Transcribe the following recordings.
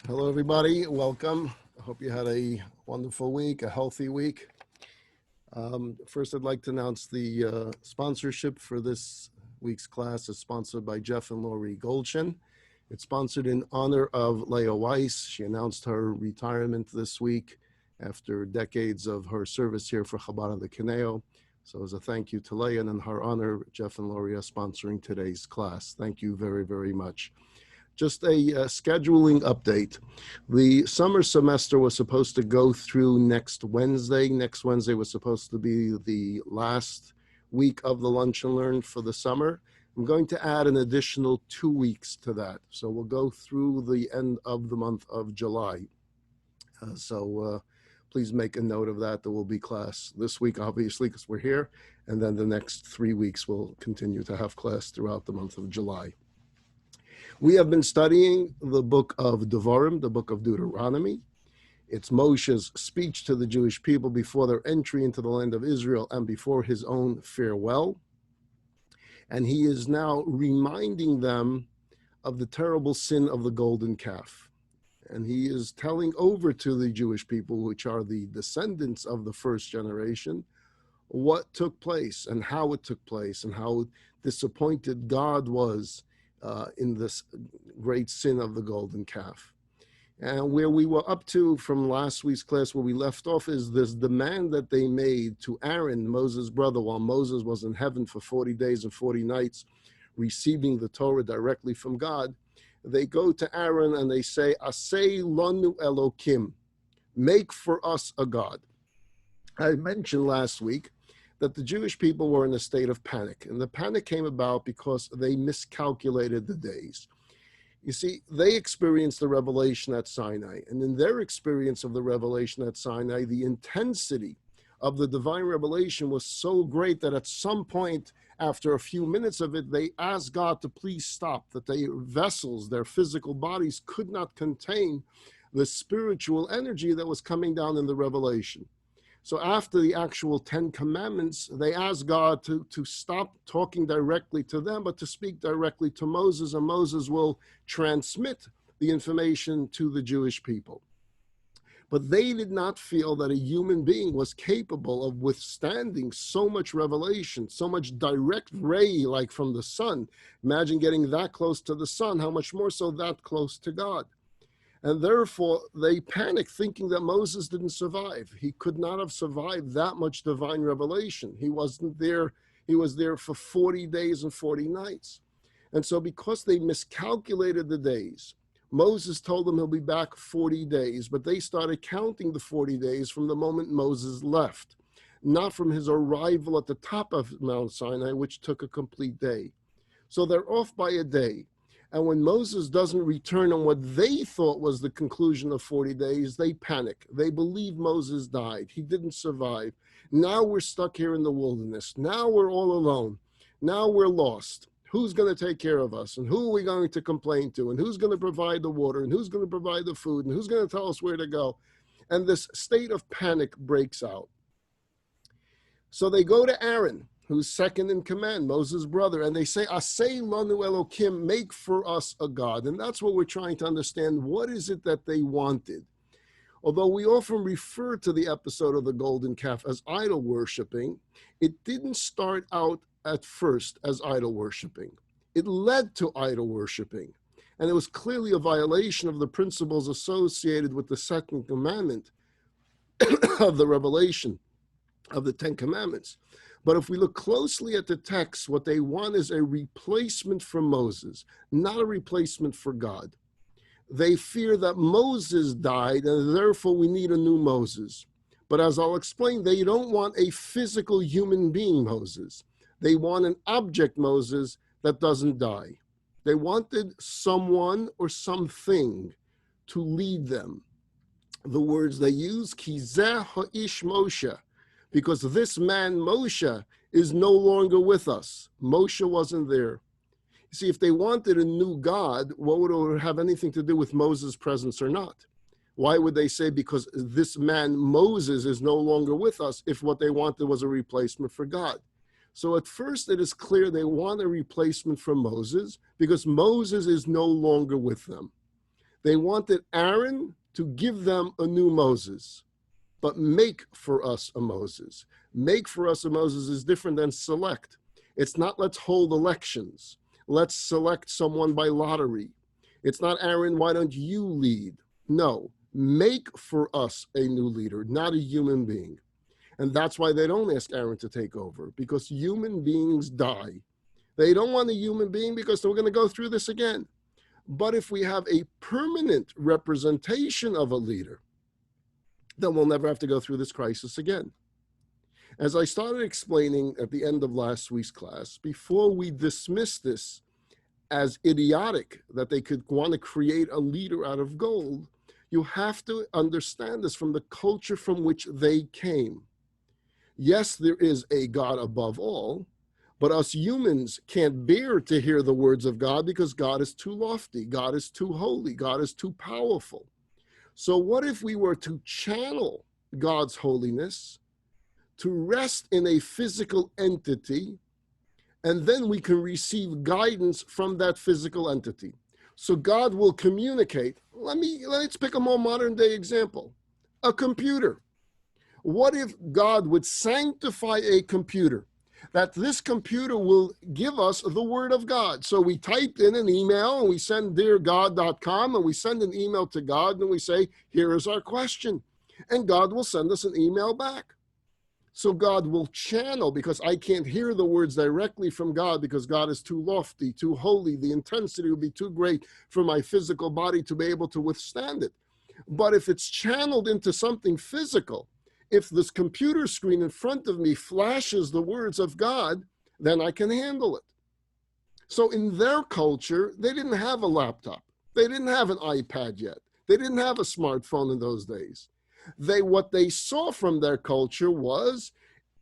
Hello, everybody. Welcome. I hope you had a wonderful week, a healthy week. First, I'd like to announce the sponsorship for this week's class is sponsored by Jeff and Lori Goldshin. It's sponsored in honor of Leah Weiss. She announced her retirement this week after decades of her service here for Chabad of the Conejo. So as a thank you to Leah, and in her honor, Jeff and Lori are sponsoring today's class. Thank you very, very much. Just a scheduling update. The summer semester was supposed to go through next Wednesday. Next Wednesday was supposed to be the last week of the Lunch and Learn for the summer. I'm going to add an additional 2 weeks to that. So we'll go through the end of the month of July. Please make a note of that. There will be class this week, obviously, because we're here. And then the next 3 weeks, we'll continue to have class throughout the month of July. We have been studying the book of Devarim, the book of Deuteronomy. It's Moshe's speech to the Jewish people before their entry into the land of Israel and before his own farewell. And he is now reminding them of the terrible sin of the golden calf. And he is telling over to the Jewish people, which are the descendants of the first generation, what took place and how it took place and how disappointed God was in this great sin of the golden calf. And where we were up to from last week's class, where we left off, is this demand that they made to Aaron, Moses' brother, while Moses was in heaven for 40 days and 40 nights, receiving the Torah directly from God. They go to Aaron and they say, Asei lanu Elokim, make for us a God. I mentioned last week that the Jewish people were in a state of panic. And the panic came about because they miscalculated the days. You see, they experienced the revelation at Sinai. And in their experience of the revelation at Sinai, the intensity of the divine revelation was so great that at some point, after a few minutes of it, they asked God to please stop, that their vessels, their physical bodies, could not contain the spiritual energy that was coming down in the revelation. So after the actual 10 commandments, they asked God to stop talking directly to them, but to speak directly to Moses, and Moses will transmit the information to the Jewish people. But they did not feel that a human being was capable of withstanding so much revelation, so much direct ray like from the sun. Imagine getting that close to the sun, how much more so that close to God. And therefore, they panicked, thinking that Moses didn't survive. He could not have survived that much divine revelation. He wasn't there. He was there for 40 days and 40 nights. And so because they miscalculated the days, Moses told them he'll be back 40 days, but they started counting the 40 days from the moment Moses left, not from his arrival at the top of Mount Sinai, which took a complete day. So they're off by a day. And when Moses doesn't return on what they thought was the conclusion of 40 days, they panic. They believe Moses died. He didn't survive. Now we're stuck here in the wilderness. Now we're all alone. Now we're lost. Who's going to take care of us? And who are we going to complain to? And who's going to provide the water? And who's going to provide the food? And who's going to tell us where to go? And this state of panic breaks out. So they go to Aaron, who's second in command, Moses' brother, and they say, Asei lanu Elokim, make for us a God. And that's what we're trying to understand. What is it that they wanted? Although we often refer to the episode of the golden calf as idol worshiping, it didn't start out at first as idol worshiping. It led to idol worshiping. And it was clearly a violation of the principles associated with the second commandment of the revelation of the 10 commandments. But if we look closely at the text, what they want is a replacement for Moses, not a replacement for God. They fear that Moses died, and therefore we need a new Moses. But as I'll explain, they don't want a physical human being Moses. They want an object Moses that doesn't die. They wanted someone or something to lead them. The words they use, Ki zeh ha'ish Moshe, because this man, Moshe, is no longer with us. Moshe wasn't there. You see, if they wanted a new God, what would it have anything to do with Moses' presence or not? Why would they say, because this man, Moses, is no longer with us, if what they wanted was a replacement for God? So at first, it is clear they want a replacement for Moses, because Moses is no longer with them. They wanted Aaron to give them a new Moses, but make for us a Moses. Make for us a Moses is different than select. It's not let's hold elections. Let's select someone by lottery. It's not, Aaron, why don't you lead? No, make for us a new leader, not a human being. And that's why they don't ask Aaron to take over, because human beings die. They don't want a human being because we're going to go through this again. But if we have a permanent representation of a leader, then we'll never have to go through this crisis again. As I started explaining at the end of last week's class, before we dismiss this as idiotic, that they could want to create a leader out of gold, you have to understand this from the culture from which they came. Yes, there is a God above all, but us humans can't bear to hear the words of God because God is too lofty, God is too holy, God is too powerful. So what if we were to channel God's holiness to rest in a physical entity, and then we can receive guidance from that physical entity? So God will communicate. Let's pick a more modern day example, a computer. What if God would sanctify a computer, that this computer will give us the word of God? So we typed in an email and we send deargod.com and we send an email to God and we say, here is our question. And God will send us an email back. So God will channel, because I can't hear the words directly from God because God is too lofty, too holy. The intensity would be too great for my physical body to be able to withstand it. But if it's channeled into something physical, if this computer screen in front of me flashes the words of God, then I can handle it. So in their culture, they didn't have a laptop. They didn't have an iPad yet. They didn't have a smartphone in those days. What they saw from their culture was,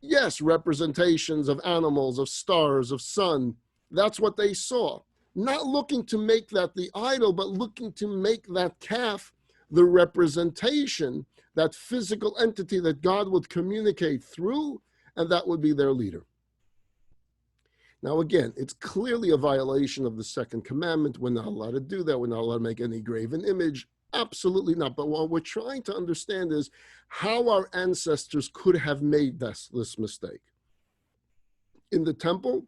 yes, representations of animals, of stars, of sun. That's what they saw. Not looking to make that the idol, but looking to make that calf the representation, that physical entity that God would communicate through, and that would be their leader. Now, again, it's clearly a violation of the second commandment. We're not allowed to do that. We're not allowed to make any graven image. Absolutely not. But what we're trying to understand is how our ancestors could have made this mistake. In the temple,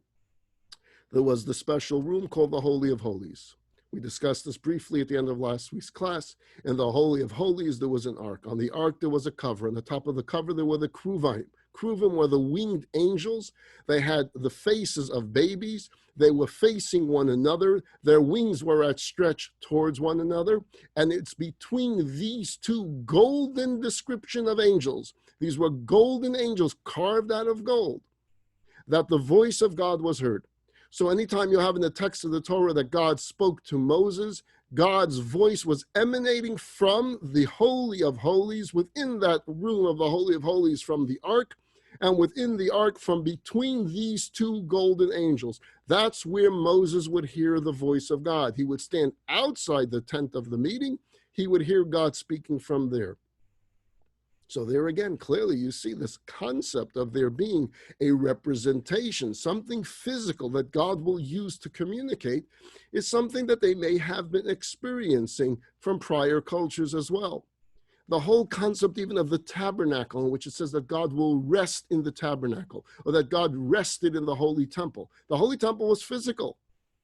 there was the special room called the Holy of Holies. We discussed this briefly at the end of last week's class. In the Holy of Holies, there was an ark. On the ark, there was a cover. On the top of the cover, there were the kruvim. Kruvim were the winged angels. They had the faces of babies. They were facing one another. Their wings were outstretched towards one another. And it's between these two golden description of angels. These were golden angels carved out of gold, that the voice of God was heard. So anytime you have in the text of the Torah that God spoke to Moses, God's voice was emanating from the Holy of Holies, within that room of the Holy of Holies, from the ark, and within the ark from between these two golden angels. That's where Moses would hear the voice of God. He would stand outside the tent of the meeting. He would hear God speaking from there. So there again, clearly you see this concept of there being a representation, something physical that God will use to communicate, is something that they may have been experiencing from prior cultures as well. The whole concept even of the tabernacle, in which it says that God will rest in the tabernacle, or that God rested in the holy temple. The holy temple was physical.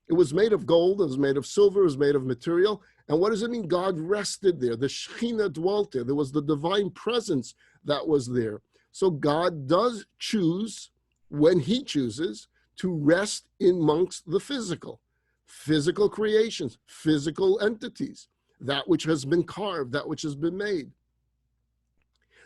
It was made of gold, it was made of silver, it was made of material. And what does it mean? God rested there. The Shekhinah dwelt there. There was the divine presence that was there. So God does choose, when he chooses, to rest amongst the physical creations, physical entities, that which has been carved, that which has been made.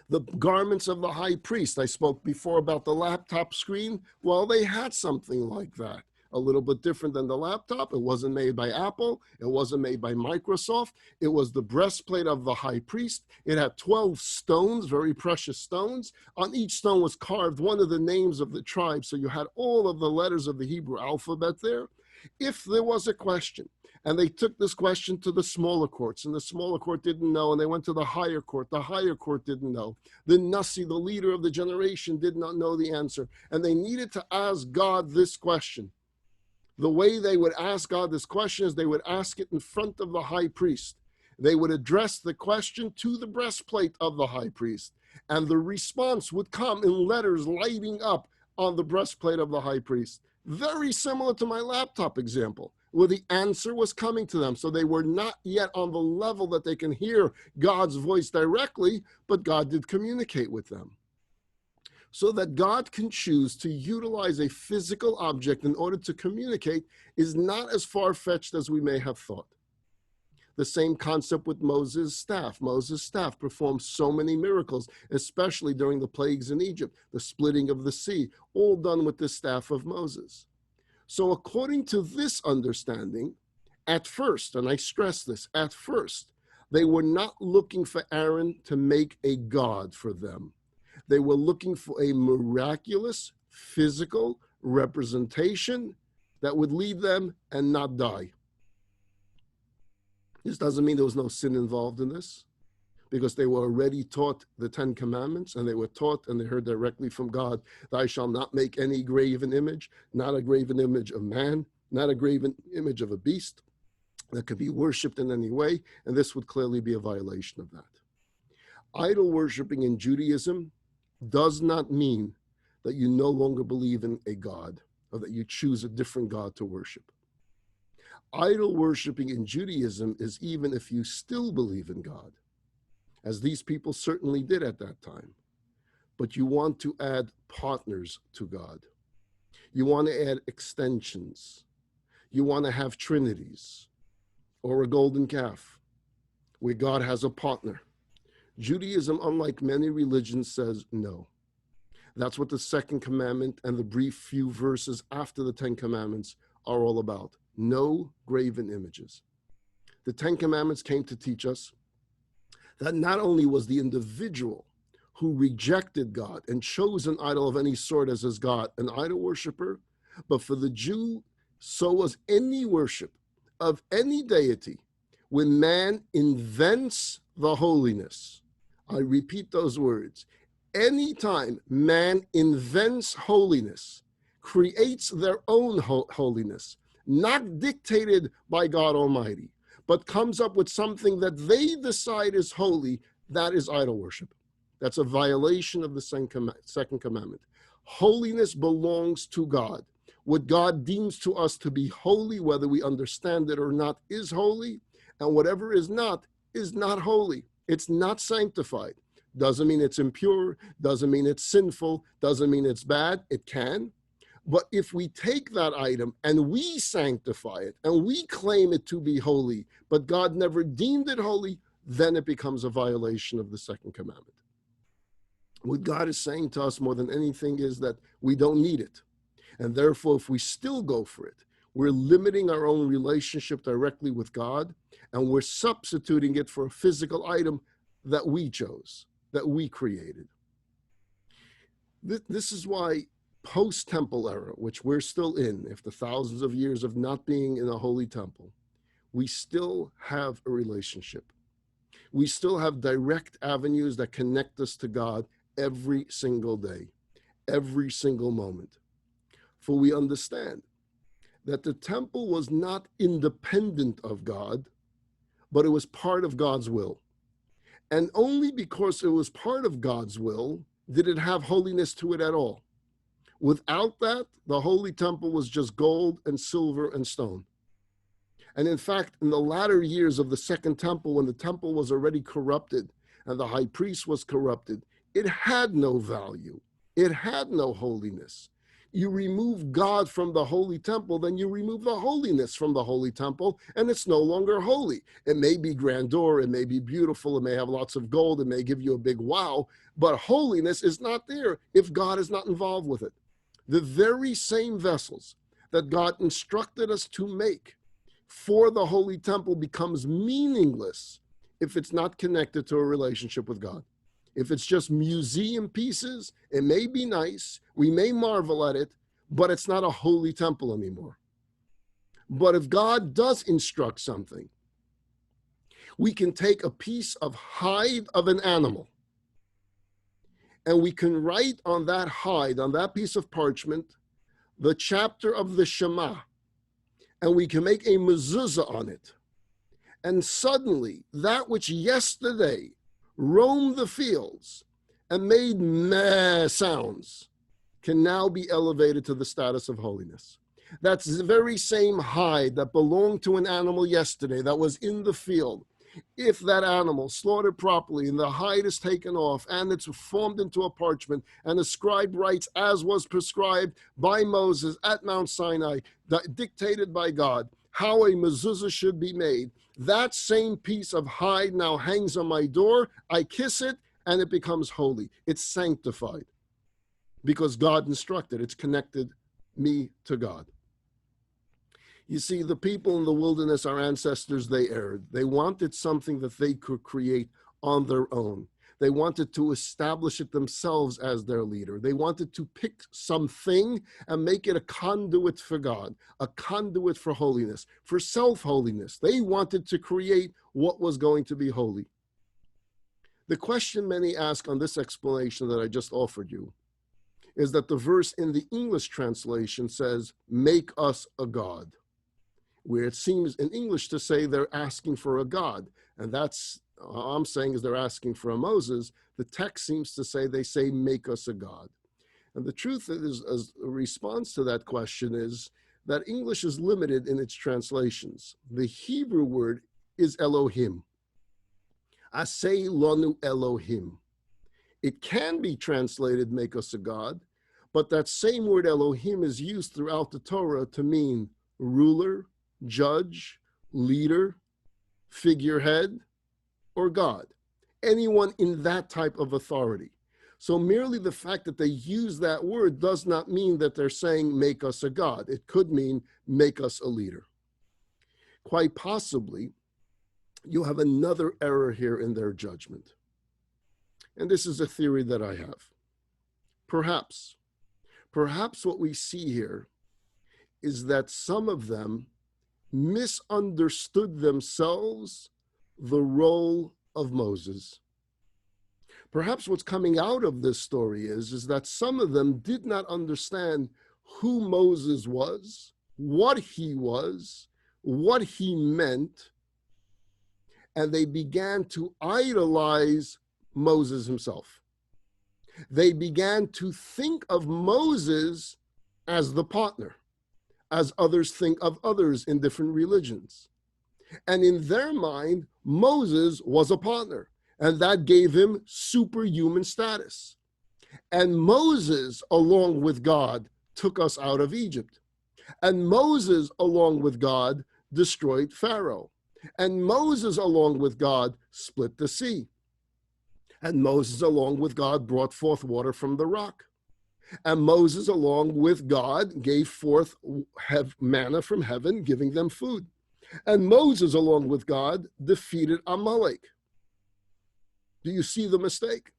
The garments of the high priest, I spoke before about the laptop screen. Well, they had something like that. A little bit different than the laptop. It wasn't made by Apple. It wasn't made by Microsoft. It was the breastplate of the high priest. It had 12 stones, very precious stones. On each stone was carved one of the names of the tribe. So you had all of the letters of the Hebrew alphabet there. If there was a question, and they took this question to the smaller courts, and the smaller court didn't know, and they went to the higher court didn't know. The Nasi, the leader of the generation, did not know the answer, and they needed to ask God this question. The way they would ask God this question is they would ask it in front of the high priest. They would address the question to the breastplate of the high priest, and the response would come in letters lighting up on the breastplate of the high priest. Very similar to my laptop example, where the answer was coming to them. So they were not yet on the level that they can hear God's voice directly, but God did communicate with them. So that God can choose to utilize a physical object in order to communicate is not as far-fetched as we may have thought. The same concept with Moses' staff. Moses' staff performed so many miracles, especially during the plagues in Egypt, the splitting of the sea, all done with the staff of Moses. So according to this understanding, at first, and I stress this, at first, they were not looking for Aaron to make a god for them. They were looking for a miraculous physical representation that would lead them and not die. This doesn't mean there was no sin involved in this, because they were already taught the 10 Commandments, and they were taught and they heard directly from God, thou shalt not make any graven image, not a graven image of man, not a graven image of a beast that could be worshipped in any way, and this would clearly be a violation of that. Idol worshiping in Judaism does not mean that you no longer believe in a God or that you choose a different God to worship. Idol worshiping in Judaism is even if you still believe in God, as these people certainly did at that time, but you want to add partners to God. You want to add extensions. You want to have trinities or a golden calf where God has a partner. Judaism, unlike many religions, says no. That's what the second commandment and the brief few verses after the 10 commandments are all about. No graven images. The 10 commandments came to teach us that not only was the individual who rejected God and chose an idol of any sort as his God an idol worshiper, but for the Jew, so was any worship of any deity when man invents the holiness. I repeat those words. Anytime man invents holiness, creates their own holiness, not dictated by God Almighty, but comes up with something that they decide is holy, that is idol worship. That's a violation of the second commandment. Holiness belongs to God. What God deems to us to be holy, whether we understand it or not, is holy, and whatever is not holy. It's not sanctified. Doesn't mean it's impure, doesn't mean it's sinful, doesn't mean it's bad. It can. But if we take that item and we sanctify it and we claim it to be holy, but God never deemed it holy, then it becomes a violation of the second commandment. What God is saying to us more than anything is that we don't need it. And therefore, if we still go for it, we're limiting our own relationship directly with God, and we're substituting it for a physical item that we chose, that we created. This is why post-temple era, which we're still in, after thousands of years of not being in a holy temple, we still have a relationship. We still have direct avenues that connect us to God every single day, every single moment. For we understand that the temple was not independent of God, but it was part of God's will. And only because it was part of God's will did it have holiness to it at all. Without that, the holy temple was just gold and silver and stone. And in fact, in the latter years of the second temple, when the temple was already corrupted and the high priest was corrupted, it had no value. It had no holiness. You remove God from the holy temple, then you remove the holiness from the holy temple, and it's no longer holy. It may be grandeur, it may be beautiful, it may have lots of gold, it may give you a big wow, but holiness is not there if God is not involved with it. The very same vessels that God instructed us to make for the holy temple becomes meaningless if it's not connected to a relationship with God. If it's just museum pieces, it may be nice, we may marvel at it, but it's not a holy temple anymore. But if God does instruct something, we can take a piece of hide of an animal and we can write on that hide, on that piece of parchment, the chapter of the Shema, and we can make a mezuzah on it. And suddenly, that which yesterday roamed the fields and made meh sounds can now be elevated to the status of holiness. That's the very same hide that belonged to an animal yesterday that was in the field. If that animal slaughtered properly and the hide is taken off and it's formed into a parchment and the scribe writes as was prescribed by Moses at Mount Sinai, dictated by God, how a mezuzah should be made, that same piece of hide now hangs on my door. I kiss it and it becomes holy. It's sanctified because God instructed. It's connected me to God. You see, the people in the wilderness, our ancestors, they erred. They wanted something that they could create on their own. They wanted to establish it themselves as their leader. They wanted to pick something and make it a conduit for God, a conduit for holiness, for self-holiness. They wanted to create what was going to be holy. The question many ask on this explanation that I just offered you is that the verse in the English translation says, make us a god, where it seems in English to say they're asking for a God. And that's, all I'm saying is they're asking for a Moses. The text seems to say, they say, make us a God. And the truth is, as a response to that question is that English is limited in its translations. The Hebrew word is Elohim. Aseh lanu Elohim. It can be translated, make us a God, but that same word Elohim is used throughout the Torah to mean ruler, judge, leader, figurehead, or God. Anyone in that type of authority. So merely the fact that they use that word does not mean that they're saying, make us a God. It could mean, make us a leader. Quite possibly, you have another error here in their judgment. And this is a theory that I have. Perhaps what we see here is that some of them misunderstood themselves the role of Moses. Perhaps what's coming out of this story is that some of them did not understand who Moses was, what he meant, and they began to idolize Moses himself. They began to think of Moses as the partner, as others think of others in different religions. And in their mind, Moses was a partner, and that gave him superhuman status. And Moses, along with God, took us out of Egypt. And Moses, along with God, destroyed Pharaoh. And Moses, along with God, split the sea. And Moses, along with God, brought forth water from the rock. And Moses, along with God, gave forth manna from heaven, giving them food. And Moses, along with God, defeated Amalek. Do you see the mistake?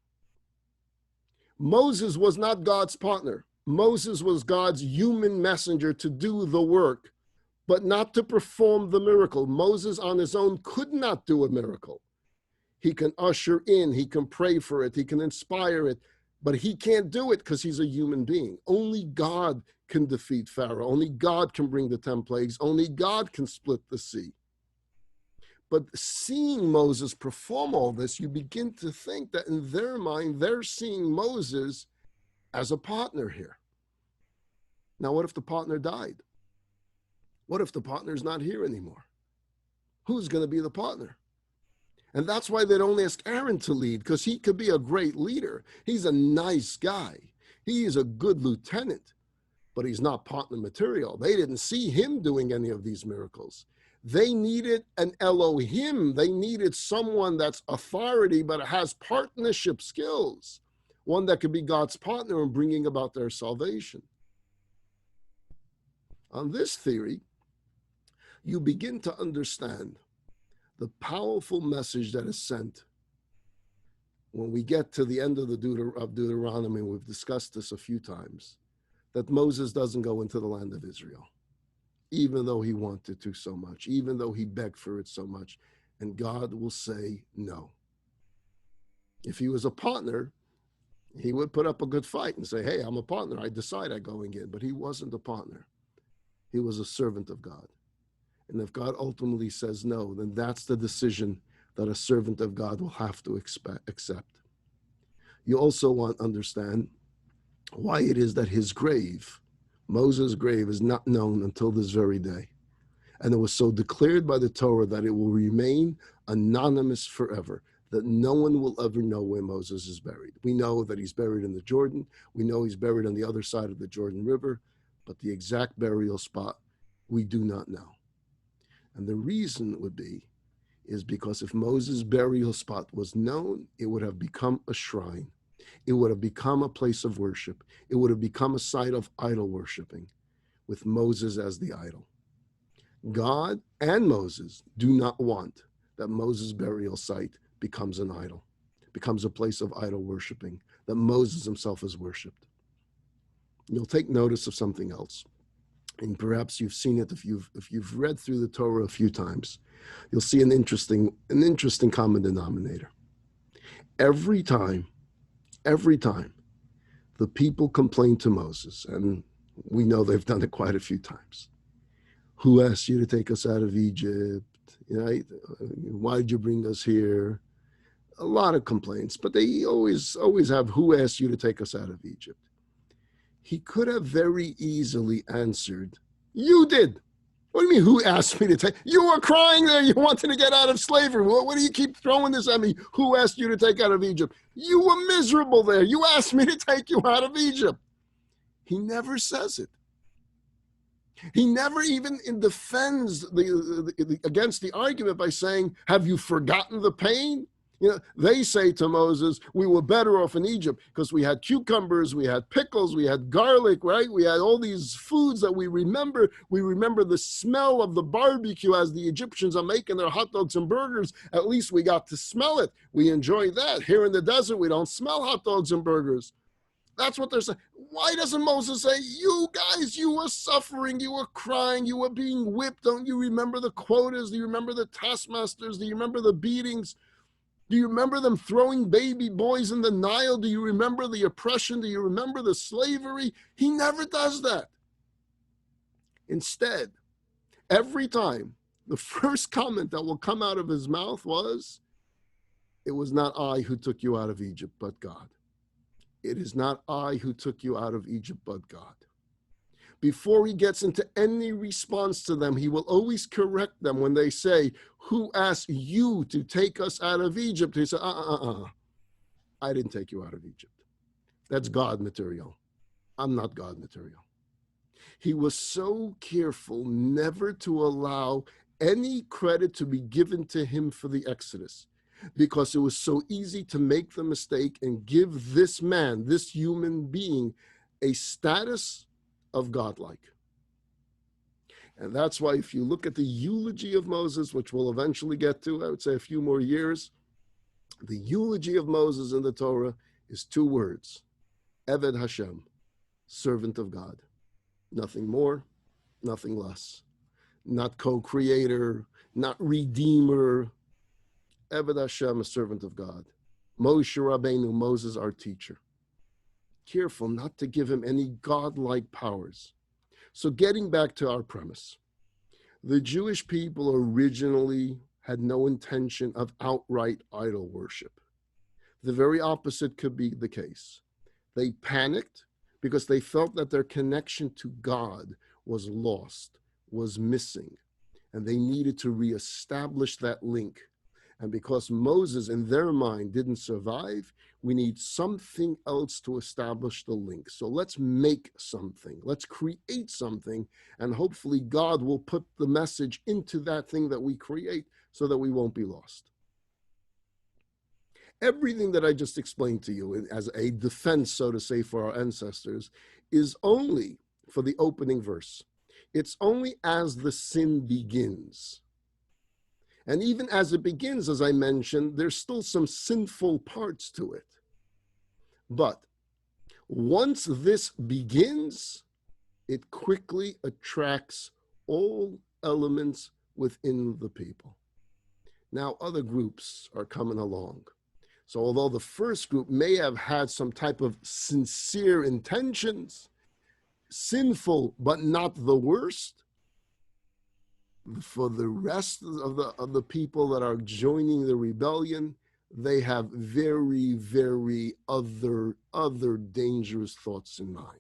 Moses was not God's partner. Moses was God's human messenger to do the work, but not to perform the miracle. Moses on his own could not do a miracle. He can usher in, he can pray for it, he can inspire it, but he can't do it because he's a human being. Only God can defeat Pharaoh. Only God can bring the 10 plagues. Only God can split the sea. But seeing Moses perform all this, you begin to think that in their mind, they're seeing Moses as a partner here. Now, what if the partner died? What if the partner's not here anymore? Who's going to be the partner? And that's why they don't ask Aaron to lead, because he could be a great leader. He's a nice guy. He is a good lieutenant, but he's not partner material. They didn't see him doing any of these miracles. They needed an Elohim. They needed someone that's authority, but has partnership skills, one that could be God's partner in bringing about their salvation. On this theory, you begin to understand the powerful message that is sent when we get to the end of Deuteronomy. We've discussed this a few times, that Moses doesn't go into the land of Israel, even though he wanted to so much, even though he begged for it so much, and God will say no. If he was a partner, he would put up a good fight and say, hey, I'm a partner, I decide I'm going in, but he wasn't a partner. He was a servant of God. And if God ultimately says no, then that's the decision that a servant of God will have to accept. You also want to understand why it is that his grave, Moses' grave, is not known until this very day. And it was so declared by the Torah that it will remain anonymous forever, that no one will ever know where Moses is buried. We know that he's buried in the Jordan. We know he's buried on the other side of the Jordan River, but the exact burial spot, we do not know. And the reason would be is because if Moses' burial spot was known, it would have become a shrine. It would have become a place of worship. It would have become a site of idol worshiping with Moses as the idol. God and Moses do not want that Moses' burial site becomes an idol, becomes a place of idol worshiping, that Moses himself is worshipped. You'll take notice of something else. And perhaps you've seen it if you've read through the Torah a few times. You'll see an interesting common denominator. Every time the people complain to Moses, and we know they've done it quite a few times. Who asked you to take us out of Egypt? Right? Why did you bring us here? A lot of complaints, but they always have, who asked you to take us out of Egypt? He could have very easily answered, you did. What do you mean, who asked me to take? You were crying there. You wanted to get out of slavery. What do you keep throwing this at me? Who asked you to take out of Egypt? You were miserable there. You asked me to take you out of Egypt. He never says it. He never even defends against the argument by saying, have you forgotten the pain? They say to Moses, we were better off in Egypt because we had cucumbers, we had pickles, we had garlic, right? We had all these foods that we remember. We remember the smell of the barbecue as the Egyptians are making their hot dogs and burgers. At least we got to smell it. We enjoy that. Here in the desert, we don't smell hot dogs and burgers. That's what they're saying. Why doesn't Moses say, you guys, you were suffering, you were crying, you were being whipped. Don't you remember the quotas? Do you remember the taskmasters? Do you remember the beatings? Do you remember them throwing baby boys in the Nile? Do you remember the oppression? Do you remember the slavery? He never does that. Instead, every time, the first comment that will come out of his mouth was, it was not I who took you out of Egypt, but God. It is not I who took you out of Egypt, but God. Before he gets into any response to them, he will always correct them when they say, who asked you to take us out of Egypt? He said, I didn't take you out of Egypt. That's God material. I'm not God material. He was so careful never to allow any credit to be given to him for the Exodus, because it was so easy to make the mistake and give this man, this human being, a status of godlike. And that's why if you look at the eulogy of Moses, which we'll eventually get to, I would say a few more years, the eulogy of Moses in the Torah is two words: Eved Hashem, servant of God. Nothing more, nothing less. Not co-creator, not redeemer. Eved Hashem, a servant of God. Moshe Rabbeinu, Moses, our teacher. Careful not to give him any godlike powers. So getting back to our premise, the Jewish people originally had no intention of outright idol worship. The very opposite could be the case. They panicked because they felt that their connection to God was lost, was missing, and they needed to reestablish that link. And because Moses, in their mind, didn't survive, we need something else to establish the link. So let's make something. Let's create something. And hopefully God will put the message into that thing that we create so that we won't be lost. Everything that I just explained to you as a defense, so to say, for our ancestors is only for the opening verse. It's only as the sin begins. And even as it begins, as I mentioned, there's still some sinful parts to it. But once this begins, it quickly attracts all elements within the people. Now, other groups are coming along. So although the first group may have had some type of sincere intentions, sinful but not the worst, For the rest of the people that are joining the rebellion, they have very, very other dangerous thoughts in mind.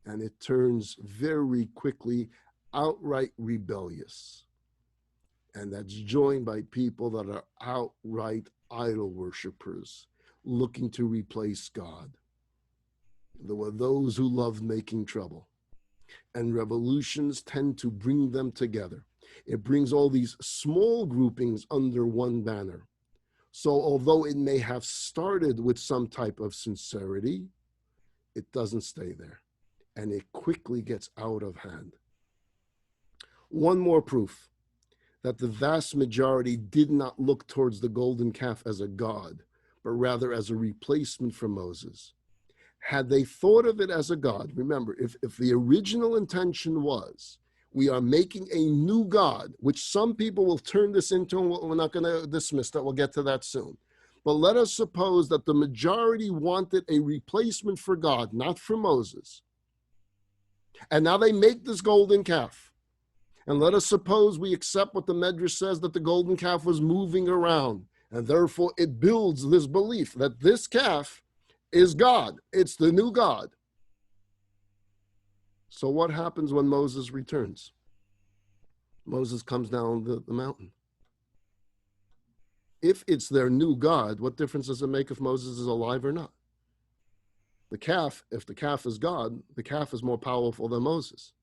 And it turns very quickly outright rebellious. And that's joined by people that are outright idol worshipers, looking to replace God. There were those who loved making trouble. And revolutions tend to bring them together. It brings all these small groupings under one banner. So although it may have started with some type of sincerity, it doesn't stay there. And it quickly gets out of hand. One more proof that the vast majority did not look towards the golden calf as a god, but rather as a replacement for Moses. Had they thought of it as a god, remember, if the original intention was, we are making a new god, which some people will turn this into, and we're not going to dismiss that, we'll get to that soon. But let us suppose that the majority wanted a replacement for God, not for Moses. And now they make this golden calf. And let us suppose we accept what the Medrash says, that the golden calf was moving around. And therefore it builds this belief that this calf is God. It's the new God. So what happens when Moses returns? Moses comes down the mountain. If it's their new God, what difference does it make if Moses is alive or not? The calf, if the calf is God, the calf is more powerful than Moses.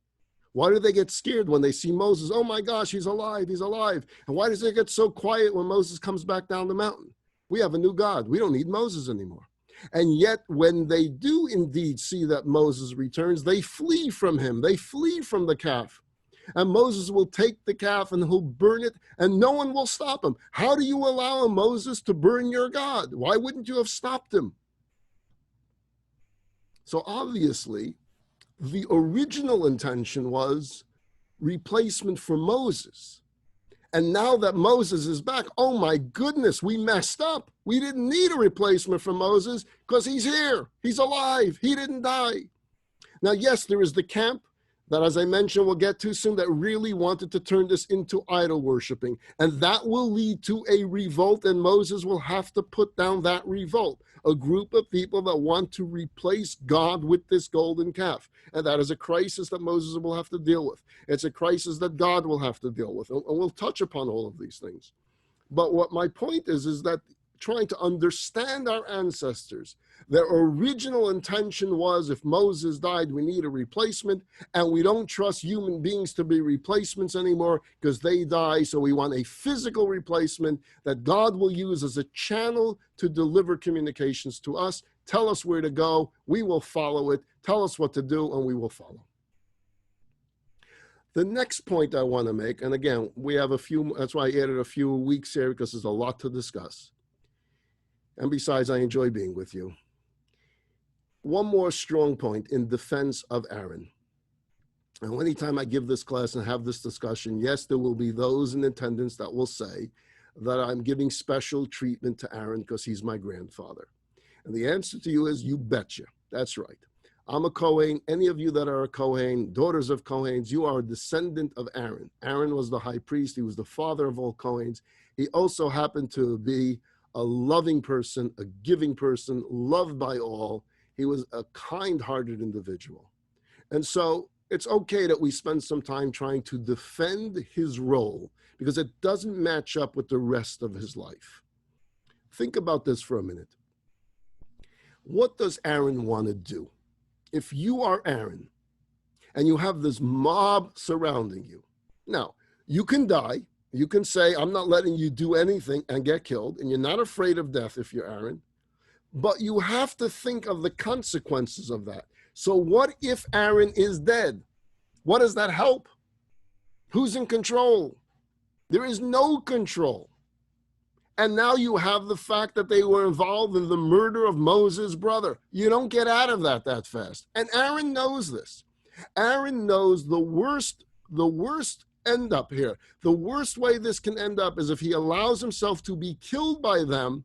Why do they get scared when they see Moses? Oh my gosh, he's alive, he's alive. And why does it get so quiet when Moses comes back down the mountain? We have a new God. We don't need Moses anymore. And yet when they do indeed see that Moses returns, they flee from him. They flee from the calf. And Moses will take the calf and he'll burn it, and no one will stop him. How do you allow Moses to burn your God? Why wouldn't you have stopped him? So obviously, the original intention was replacement for Moses. And now that Moses is back, oh my goodness, we messed up. We didn't need a replacement for Moses because he's here. He's alive. He didn't die. Now, yes, there is the camp that, as I mentioned, we'll get to soon, that really wanted to turn this into idol worshiping. And that will lead to a revolt, and Moses will have to put down that revolt. A group of people that want to replace God with this golden calf. And that is a crisis that Moses will have to deal with. It's a crisis that God will have to deal with. And we'll touch upon all of these things. But what my point is that trying to understand our ancestors, their original intention was, if Moses died, we need a replacement, and we don't trust human beings to be replacements anymore because they die, so we want a physical replacement that God will use as a channel to deliver communications to us, tell us where to go, we will follow it, tell us what to do, and we will follow. The next point I want to make, and again, we have a few, that's why I added a few weeks here, because there's a lot to discuss. And besides, I enjoy being with you. One more strong point in defense of Aaron. And anytime I give this class and have this discussion, yes, there will be those in attendance that will say that I'm giving special treatment to Aaron because he's my grandfather. And the answer to you is, you betcha. That's right. I'm a Kohen. Any of you that are a Kohen, daughters of Kohens, you are a descendant of Aaron. Aaron was the high priest. He was the father of all Kohens. He also happened to be a loving person, a giving person, loved by all. He was a kind-hearted individual. And so it's okay that we spend some time trying to defend his role because it doesn't match up with the rest of his life. Think about this for a minute. What does Aaron want to do? If you are Aaron and you have this mob surrounding you, now you can die. You can say, I'm not letting you do anything and get killed, and you're not afraid of death if you're Aaron, but you have to think of the consequences of that. So what if Aaron is dead? What does that help? Who's in control? There is no control. And now you have the fact that they were involved in the murder of Moses' brother. You don't get out of that fast. And Aaron knows this. Aaron knows the worst end up here. The worst way this can end up is if he allows himself to be killed by them.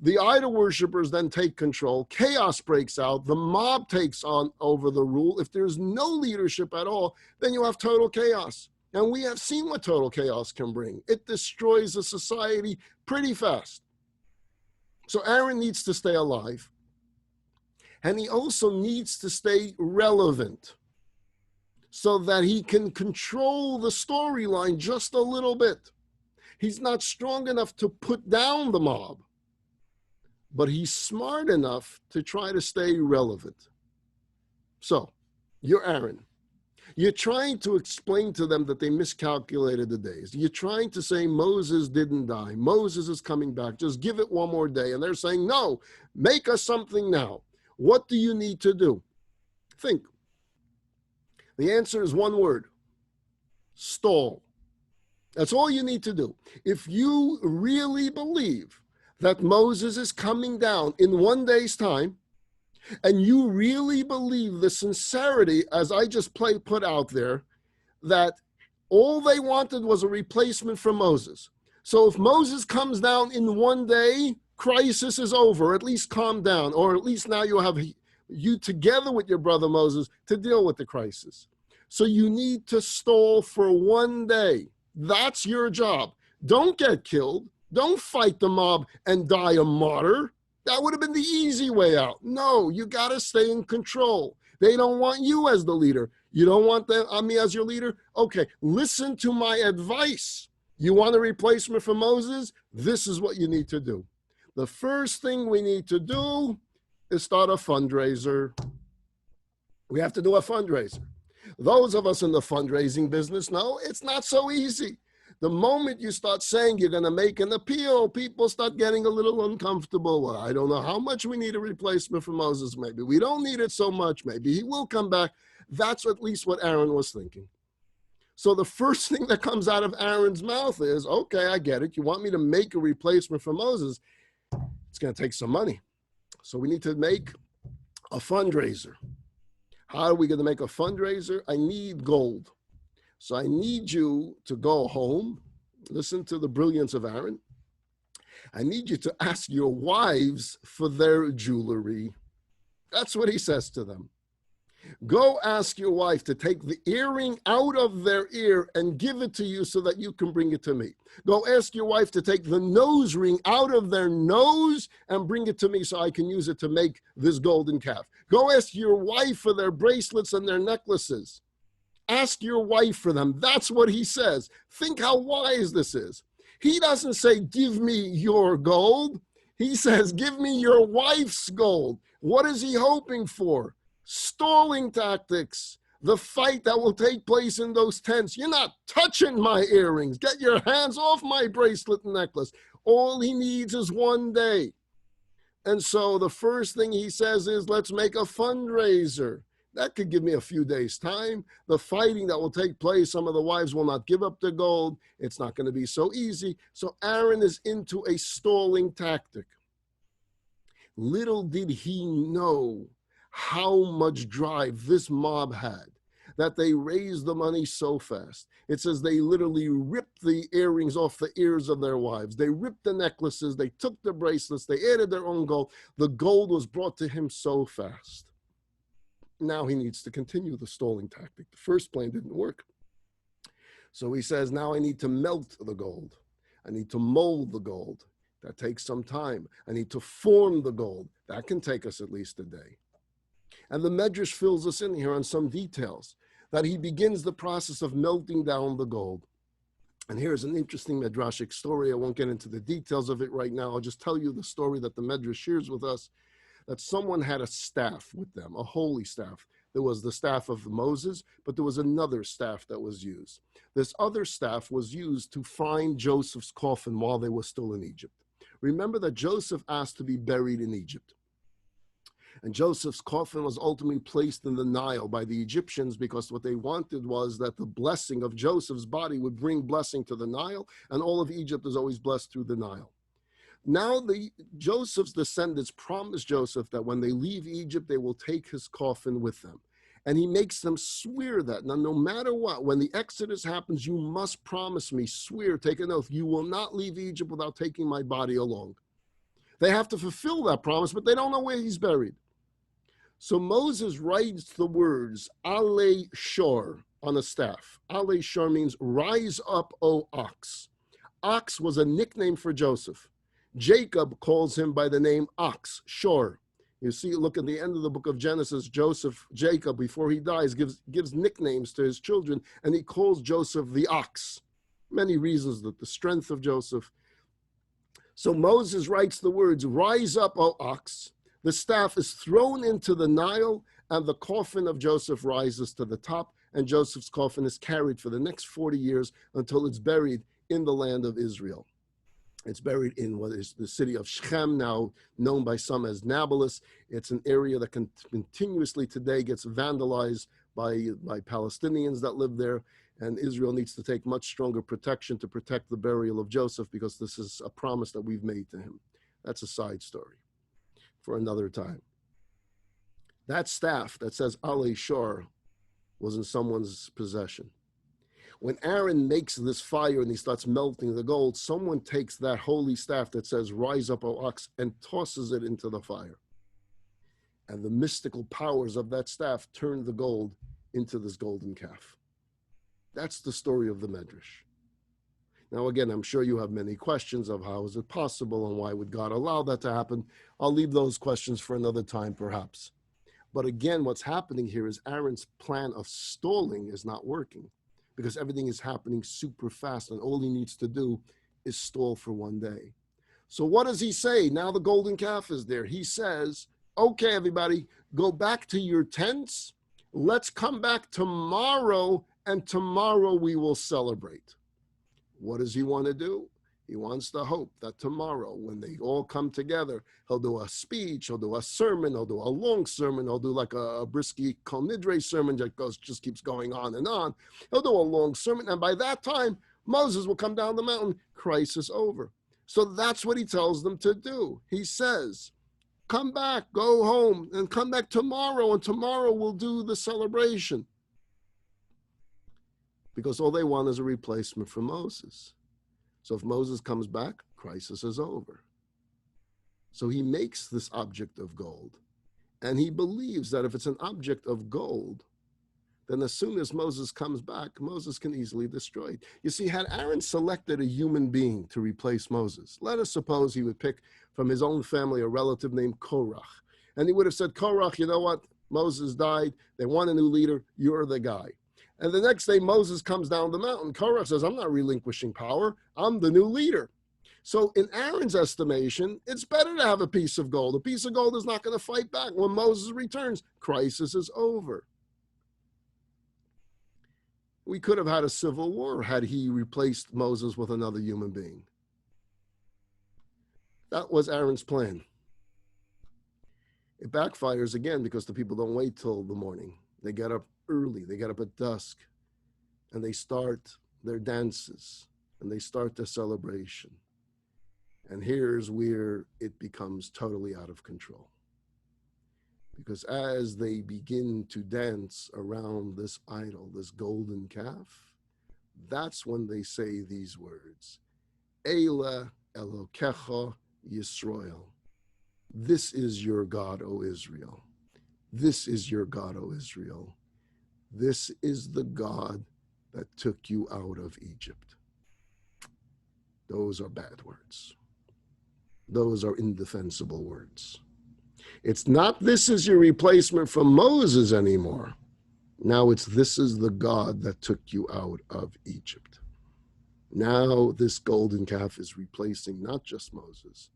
The idol worshippers then take control. Chaos breaks out. The mob takes on over the rule. If there's no leadership at all, then you have total chaos. And we have seen what total chaos can bring. It destroys a society pretty fast. So Aaron needs to stay alive. And he also needs to stay relevant so that he can control the storyline just a little bit. He's not strong enough to put down the mob, but he's smart enough to try to stay relevant. So, you're Aaron. You're trying to explain to them that they miscalculated the days. You're trying to say Moses didn't die. Moses is coming back. Just give it one more day. And they're saying, no, make us something now. What do you need to do? Think. The answer is one word: stall. That's all you need to do. If you really believe that Moses is coming down in one day's time, and you really believe the sincerity, as I just put out there, that all they wanted was a replacement for Moses. So if Moses comes down in one day, crisis is over, at least calm down, or at least now you have you together with your brother Moses to deal with the crisis. So you need to stall for one day. That's your job. Don't get killed. Don't fight the mob and die a martyr. That would have been the easy way out. No, you got to stay in control. They don't want you as the leader. You don't want me as your leader? Okay, listen to my advice. You want a replacement for Moses? This is what you need to do. The first thing we need to do is start a fundraiser. We have to do a fundraiser. Those of us in the fundraising business know it's not so easy. The moment you start saying you're going to make an appeal, people start getting a little uncomfortable. Well, I don't know how much we need a replacement for Moses. Maybe we don't need it so much. Maybe he will come back. That's at least what Aaron was thinking. So the first thing that comes out of Aaron's mouth is, okay, I get it. You want me to make a replacement for Moses. It's going to take some money. So we need to make a fundraiser. How are we going to make a fundraiser? I need gold. So I need you to go home, listen to the brilliance of Aaron. I need you to ask your wives for their jewelry. That's what he says to them. Go ask your wife to take the earring out of their ear and give it to you so that you can bring it to me. Go ask your wife to take the nose ring out of their nose and bring it to me so I can use it to make this golden calf. Go ask your wife for their bracelets and their necklaces. Ask your wife for them. That's what he says. Think how wise this is. He doesn't say, give me your gold. He says, give me your wife's gold. What is he hoping for? Stalling tactics. The fight that will take place in those tents. You're not touching my earrings. Get your hands off my bracelet and necklace. All he needs is one day. And so the first thing he says is, let's make a fundraiser. That could give me a few days' time. The fighting that will take place, some of the wives will not give up the gold. It's not going to be so easy. So Aaron is into a stalling tactic. Little did he know how much drive this mob had, that they raised the money so fast. It says they literally ripped the earrings off the ears of their wives. They ripped the necklaces. They took the bracelets. They added their own gold. The gold was brought to him so fast. Now he needs to continue the stalling tactic. The first plan didn't work. So he says, now I need to melt the gold. I need to mold the gold. That takes some time. I need to form the gold. That can take us at least a day. And the Medrash fills us in here on some details, that he begins the process of melting down the gold. And here's an interesting Medrashic story. I won't get into the details of it right now. I'll just tell you the story that the Medrash shares with us, that someone had a staff with them, a holy staff. There was the staff of Moses, but there was another staff that was used. This other staff was used to find Joseph's coffin while they were still in Egypt. Remember that Joseph asked to be buried in Egypt. And Joseph's coffin was ultimately placed in the Nile by the Egyptians because what they wanted was that the blessing of Joseph's body would bring blessing to the Nile, and all of Egypt is always blessed through the Nile. Now Joseph's descendants promised Joseph that when they leave Egypt, they will take his coffin with them. And he makes them swear that. Now, no matter what, when the Exodus happens, you must promise me, swear, take an oath, you will not leave Egypt without taking my body along. They have to fulfill that promise, but they don't know where he's buried. So Moses writes the words, Ale Shor. on a staff. Ale Shor means rise up, O ox. Ox was a nickname for Joseph. Jacob calls him by the name Ox, Shor. You see, look at the end of the book of Genesis, Jacob, before he dies, gives nicknames to his children, and he calls Joseph the ox. Many reasons, that the strength of Joseph. So Moses writes the words, rise up, O ox. The staff is thrown into the Nile, and the coffin of Joseph rises to the top, and Joseph's coffin is carried for the next 40 years until it's buried in the land of Israel. It's buried in what is the city of Shechem, now known by some as Nablus. It's an area that continuously today gets vandalized by Palestinians that live there, and Israel needs to take much stronger protection to protect the burial of Joseph, because this is a promise that we've made to him. That's a side story for another time. That staff that says Ale Shor was in someone's possession. When Aaron makes this fire and he starts melting the gold, someone takes that holy staff that says, rise up, O ox, and tosses it into the fire. And the mystical powers of that staff turn the gold into this golden calf. That's the story of the Medrash. Now, again, I'm sure you have many questions of how is it possible and why would God allow that to happen. I'll leave those questions for another time, perhaps. But again, what's happening here is Aaron's plan of stalling is not working, because everything is happening super fast, and all he needs to do is stall for one day. So what does he say? Now the golden calf is there. He says, okay, everybody, go back to your tents. Let's come back tomorrow, and tomorrow we will celebrate. What does he want to do? He wants to hope that tomorrow, when they all come together, he'll do a speech, he'll do a sermon, he'll do a long sermon, he'll do like a Bryski Kol Nidre sermon that just keeps going on and on. He'll do a long sermon, and by that time, Moses will come down the mountain, crisis over. So that's what he tells them to do. He says, come back, go home, and come back tomorrow, and tomorrow we'll do the celebration. Because all they want is a replacement for Moses. So if Moses comes back, crisis is over. So he makes this object of gold. And he believes that if it's an object of gold, then as soon as Moses comes back, Moses can easily destroy it. You see, had Aaron selected a human being to replace Moses, let us suppose he would pick from his own family a relative named Korach. And he would have said, Korach, you know what? Moses died. They want a new leader. You're the guy. And the next day, Moses comes down the mountain. Korach says, I'm not relinquishing power. I'm the new leader. So in Aaron's estimation, it's better to have a piece of gold. A piece of gold is not going to fight back. When Moses returns, crisis is over. We could have had a civil war had he replaced Moses with another human being. That was Aaron's plan. It backfires again because the people don't wait till the morning. They get up early, they get up at dusk, and they start their dances, and they start their celebration. And here's where it becomes totally out of control. Because as they begin to dance around this idol, this golden calf, that's when they say these words, Eila Elokecha Yisrael. This is your God, O Israel. This is your God, O Israel. This is the God that took you out of Egypt. Those are bad words. Those are indefensible words. It's not this is your replacement for Moses anymore. Now it's this is the God that took you out of Egypt. Now this golden calf is replacing not just Moses,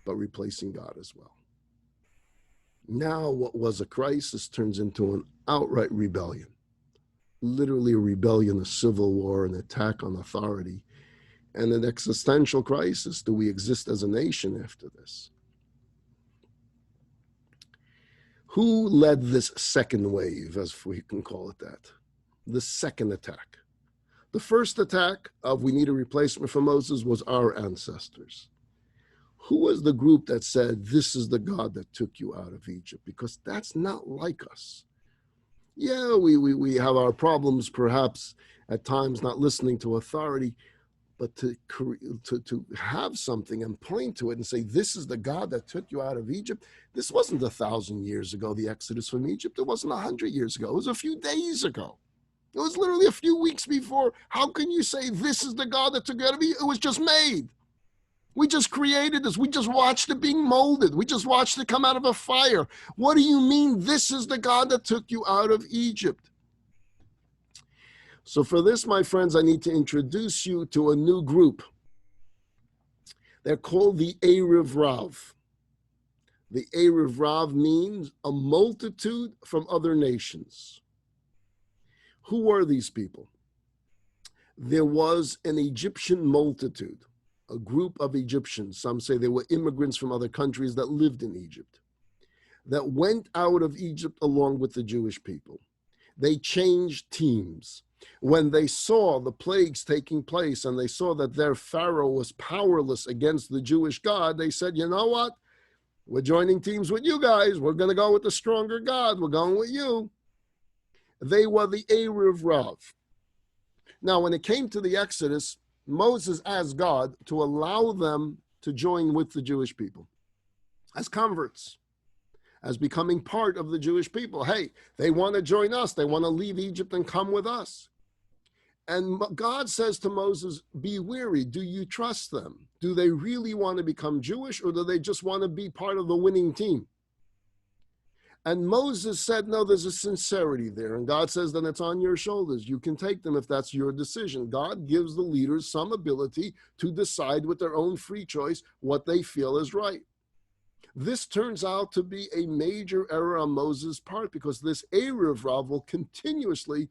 but replacing God as well. Now what was a crisis turns into an outright rebellion. Literally a rebellion, a civil war, an attack on authority, and an existential crisis. Do we exist as a nation after this? Who led this second wave, as we can call it that? The second attack. The first attack of we need a replacement for Moses was our ancestors. Who was the group that said, this is the God that took you out of Egypt? Because that's not like us. Yeah, we have our problems, perhaps at times not listening to authority, but to have something and point to it and say, this is the God that took you out of Egypt. This wasn't 1,000 years ago, the Exodus from Egypt. It wasn't 100 years ago. It was a few days ago. It was literally a few weeks before. How can you say this is the God that took you out of Egypt? It was just made. We just created this. We just watched it being molded. We just watched it come out of a fire. What do you mean this is the God that took you out of Egypt? So for this, my friends, I need to introduce you to a new group. They're called the Erev Rav. The Erev Rav means a multitude from other nations. Who are these people? There was an Egyptian multitude, a group of Egyptians. Some say they were immigrants from other countries that lived in Egypt, that went out of Egypt along with the Jewish people. They changed teams. When they saw the plagues taking place and they saw that their Pharaoh was powerless against the Jewish God, they said, you know what? We're joining teams with you guys. We're going to go with the stronger God. We're going with you. They were the Erev Rav. Now, when it came to the Exodus, Moses asked God to allow them to join with the Jewish people as converts, as becoming part of the Jewish people. Hey, they want to join us. They want to leave Egypt and come with us. And God says to Moses, be wary. Do you trust them? Do they really want to become Jewish, or do they just want to be part of the winning team? And Moses said, no, there's a sincerity there. And God says, then it's on your shoulders. You can take them if that's your decision. God gives the leaders some ability to decide with their own free choice what they feel is right. This turns out to be a major error on Moses' part, because this Erev Rav will continuously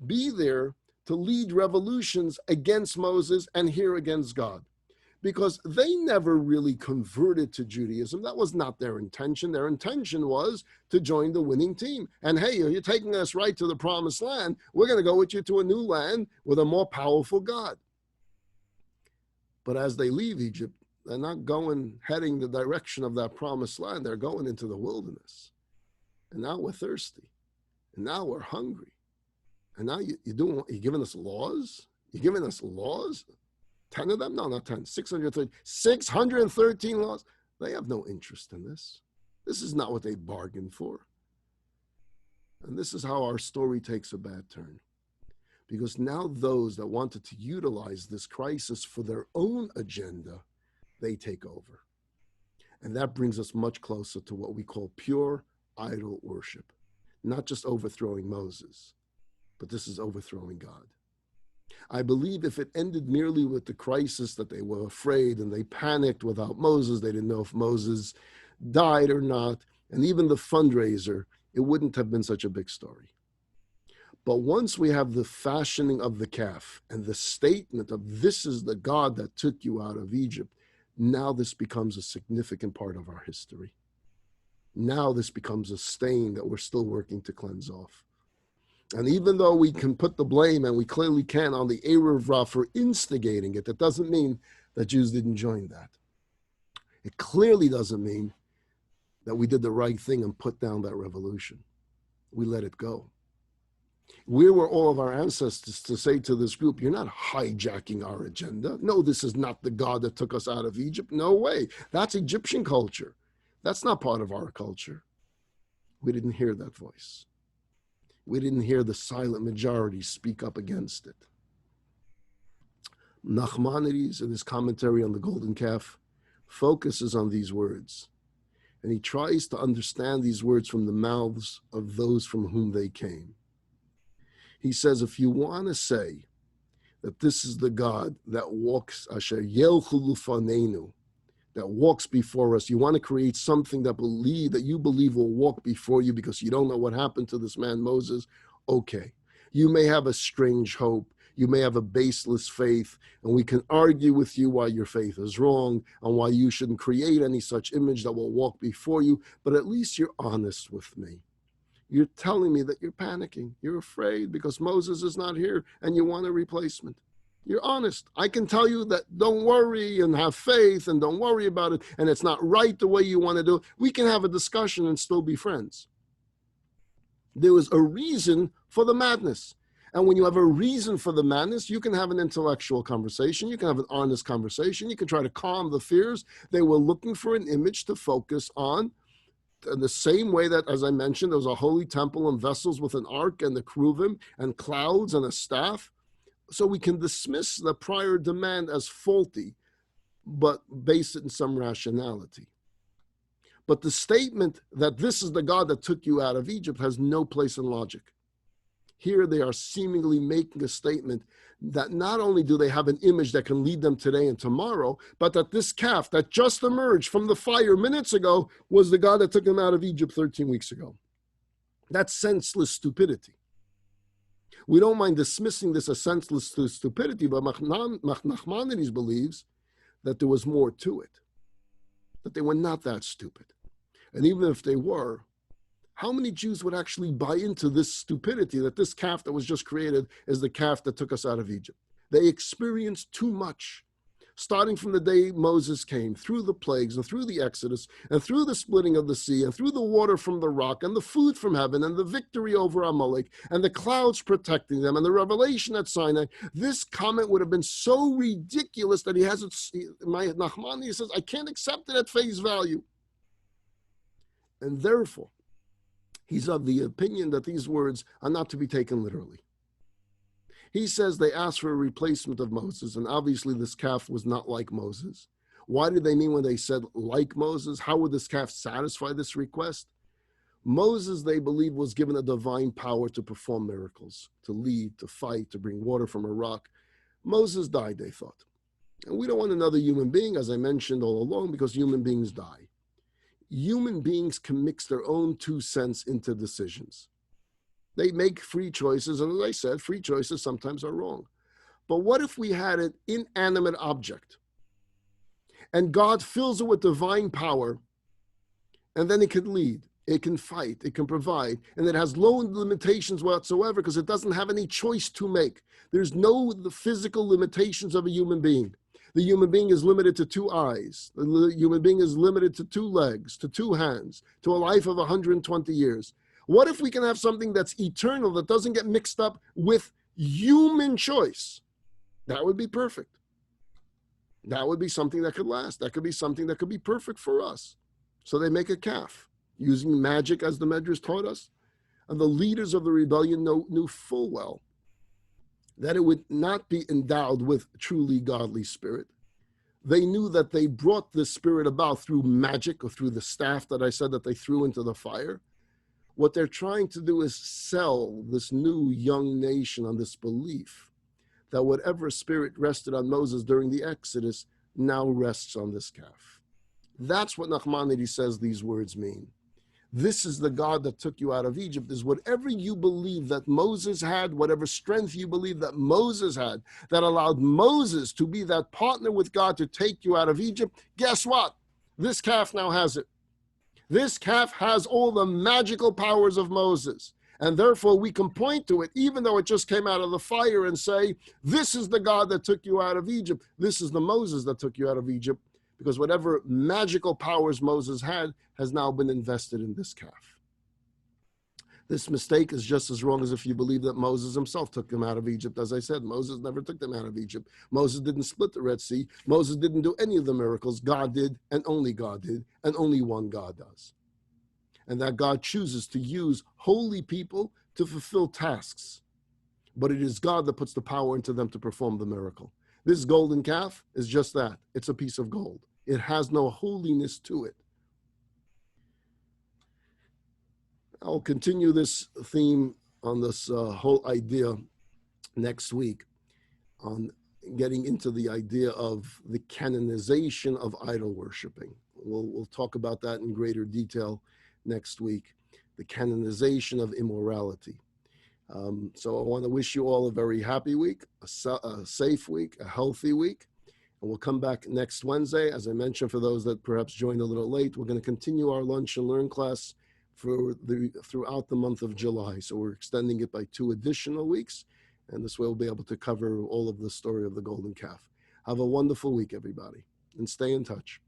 be there to lead revolutions against Moses and here against God, because they never really converted to Judaism. That was not their intention. Their intention was to join the winning team. And hey, you're taking us right to the promised land. We're going to go with you to a new land with a more powerful God. But as they leave Egypt, they're not heading the direction of that promised land. They're going into the wilderness. And now we're thirsty. And now we're hungry. And now you're giving us laws? You're giving us laws? 10 of them? No, not 10. 613 laws. They have no interest in this. This is not what they bargained for. And this is how our story takes a bad turn. Because now those that wanted to utilize this crisis for their own agenda, they take over. And that brings us much closer to what we call pure idol worship. Not just overthrowing Moses, but this is overthrowing God. I believe if it ended merely with the crisis that they were afraid and they panicked without Moses, they didn't know if Moses died or not, and even the fundraiser, it wouldn't have been such a big story. But once we have the fashioning of the calf and the statement of this is the God that took you out of Egypt, now this becomes a significant part of our history. Now this becomes a stain that we're still working to cleanse off. And even though we can put the blame, and we clearly can, on the Erev Rav for instigating it, that doesn't mean that Jews didn't join that. It clearly doesn't mean that we did the right thing and put down that revolution. We let it go. Where were all of our ancestors to say to this group, you're not hijacking our agenda? No, this is not the God that took us out of Egypt. No way. That's Egyptian culture. That's not part of our culture. We didn't hear that voice. We didn't hear the silent majority speak up against it. Nachmanides, in his commentary on the golden calf, focuses on these words. And he tries to understand these words from the mouths of those from whom they came. He says, if you want to say that this is the God that walks, Asher Yelchu Lufanenu, that walks before us, you want to create something that you believe will walk before you because you don't know what happened to this man Moses, okay. You may have a strange hope. You may have a baseless faith, and we can argue with you why your faith is wrong and why you shouldn't create any such image that will walk before you, but at least you're honest with me. You're telling me that you're panicking. You're afraid because Moses is not here and you want a replacement. You're honest. I can tell you that don't worry and have faith and don't worry about it, and it's not right the way you want to do it. We can have a discussion and still be friends. There was a reason for the madness. And when you have a reason for the madness, you can have an intellectual conversation. You can have an honest conversation. You can try to calm the fears. They were looking for an image to focus on in the same way that, as I mentioned, there was a holy temple and vessels with an ark and the keruvim and clouds and a staff. So we can dismiss the prior demand as faulty, but base it in some rationality. But the statement that this is the God that took you out of Egypt has no place in logic. Here they are seemingly making a statement that not only do they have an image that can lead them today and tomorrow, but that this calf that just emerged from the fire minutes ago was the God that took them out of Egypt 13 weeks ago. That's senseless stupidity. We don't mind dismissing this as senseless stupidity, but Nachmanides believes that there was more to it, that they were not that stupid. And even if they were, how many Jews would actually buy into this stupidity that this calf that was just created is the calf that took us out of Egypt? They experienced too much, starting from the day Moses came, through the plagues and through the Exodus and through the splitting of the sea and through the water from the rock and the food from heaven and the victory over Amalek and the clouds protecting them and the revelation at Sinai. This comment would have been so ridiculous that Nachmanides says, I can't accept it at face value. And therefore, he's of the opinion that these words are not to be taken literally. He says they asked for a replacement of Moses, and obviously this calf was not like Moses. Why did they mean when they said like Moses? How would this calf satisfy this request? Moses, they believe, was given a divine power to perform miracles, to lead, to fight, to bring water from a rock. Moses died, they thought. And we don't want another human being, as I mentioned all along, because human beings die. Human beings can mix their own 2 cents into decisions. They make free choices, and as I said, free choices sometimes are wrong. But what if we had an inanimate object, and God fills it with divine power, and then it can lead, it can fight, it can provide, and it has no limitations whatsoever because it doesn't have any choice to make. There's no the physical limitations of a human being. The human being is limited to 2 eyes. The human being is limited to 2 legs, to 2 hands, to a life of 120 years. What if we can have something that's eternal, that doesn't get mixed up with human choice? That would be perfect. That would be something that could last. That could be something that could be perfect for us. So they make a calf using magic, as the Medrash taught us. And the leaders of the rebellion knew full well that it would not be endowed with truly godly spirit. They knew that they brought this spirit about through magic or through the staff that I said that they threw into the fire. What they're trying to do is sell this new young nation on this belief that whatever spirit rested on Moses during the Exodus now rests on this calf. That's what Nachmanides says these words mean. This is the God that took you out of Egypt, is whatever you believe that Moses had, whatever strength you believe that Moses had, that allowed Moses to be that partner with God to take you out of Egypt. Guess what? This calf now has it. This calf has all the magical powers of Moses. And therefore we can point to it, even though it just came out of the fire, and say, this is the God that took you out of Egypt. This is the Moses that took you out of Egypt. Because whatever magical powers Moses had has now been invested in this calf. This mistake is just as wrong as if you believe that Moses himself took them out of Egypt. As I said, Moses never took them out of Egypt. Moses didn't split the Red Sea. Moses didn't do any of the miracles. God did, and only God did, and only one God does. And that God chooses to use holy people to fulfill tasks. But it is God that puts the power into them to perform the miracle. This golden calf is just that. It's a piece of gold. It has no holiness to it. I'll continue this theme on this whole idea next week, on getting into the idea of the canonization of idol worshiping. We'll talk about that in greater detail next week, the canonization of immorality. So I want to wish you all a very happy week, a safe week, a healthy week. And we'll come back next Wednesday. As I mentioned, for those that perhaps joined a little late, we're going to continue our Lunch and Learn class throughout the month of July. So we're extending it by 2 additional weeks. And this way we'll be able to cover all of the story of the golden calf. Have a wonderful week, everybody, and stay in touch.